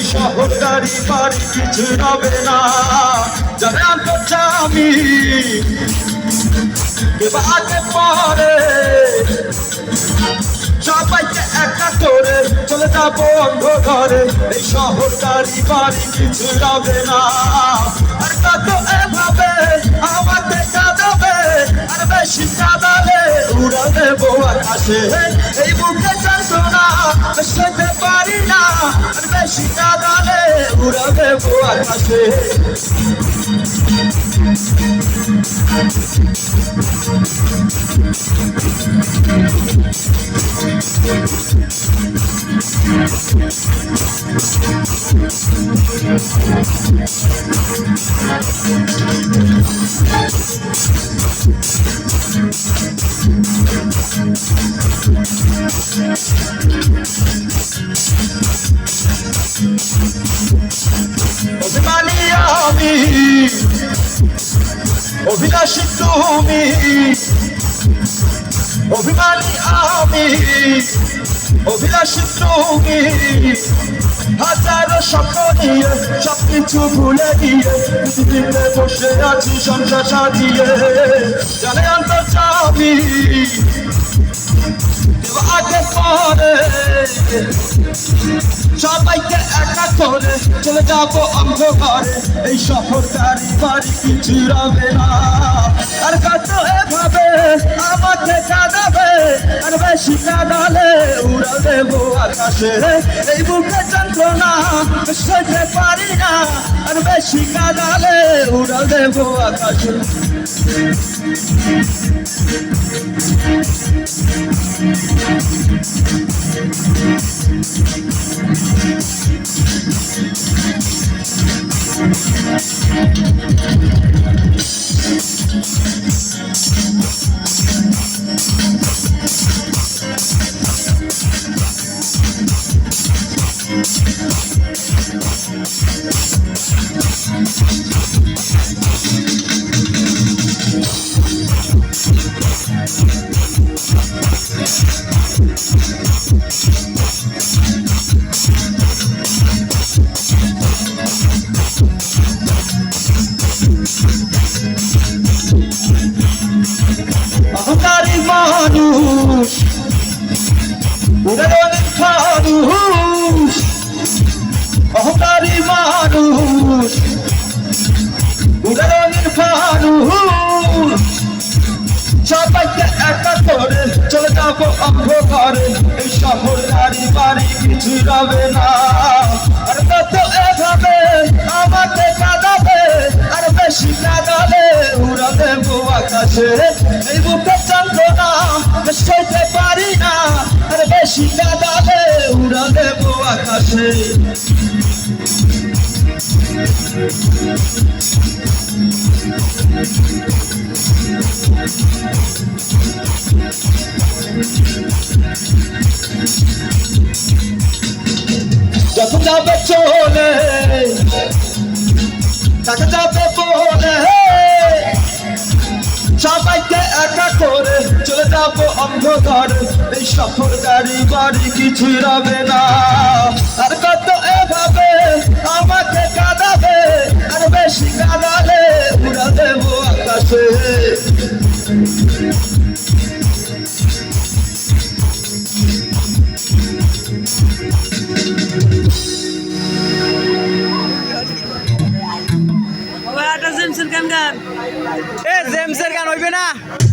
এই শহরটারি বাড়ি কিছু রবে না যাবে আন্তর্জামি আগে পরে সবাইকে একা করে চলে যাবো অন্ধকারে এই শহরটারি বাড়ি কিছু রবে না আর কত এভাবে আমাকে কাঁদাবে আর বেশি কাঁদালে উড়া দেবো আকাশে এই বুকে যন্ত্রণা সইতে পারি না আর বেশি কাঁদালে উড়া দেবো আকাশে অভিমানী আমি অভিলাষী তুমি অভিমানী আমি অভিলাষী তুমি হাজারো স্বপ্ন নিয়ে সবকিছু ভুলে গিয়ে পৃথিবীতে বসে আছি সংসার সাজিয়ে জানে অন্তর্জামি আগে পরে সবাইকে একা করে চলে যাবো অন্ধকারে এই শহরটারি বাড়ি কিছু রবে না আর কত এভাবে আমাকে কাঁদাবে আর বেশি কাঁদালে উড়া দেবো আকাশে এই বুকে যন্ত্রণা সইতে পারি না আর বেশি কাঁদালে উড়া দেবো আকাশে অহংকারী মানুষ উড়ানের মানুষ অহংকারী মানুষ উড়ানের মানুষ সবাইকে একা করে চলে যাবো অন্ধকারে এই শহরটারি বাড়ি কিছু রবে না আর কত এভাবে আমাকে কাঁদাবে আর বেশি কাঁদালে উড়া দেবো আকাশে এই বুকে যন্ত্রণা সইতে পারি না আর বেশি কাঁদালে উড়া দেবো আকাশে যখন যাবে চলে তাকে যাবে বলে সবাইকে একা করে চলে যাবো অন্ধকারে এই শহরটারি বাড়ি কিছু রবে না আর কত এভাবে আমাকে কাঁদাবে আর বেশি কাঁদালে উড়া দেবো আকাশে জেমসের গান হইবে না।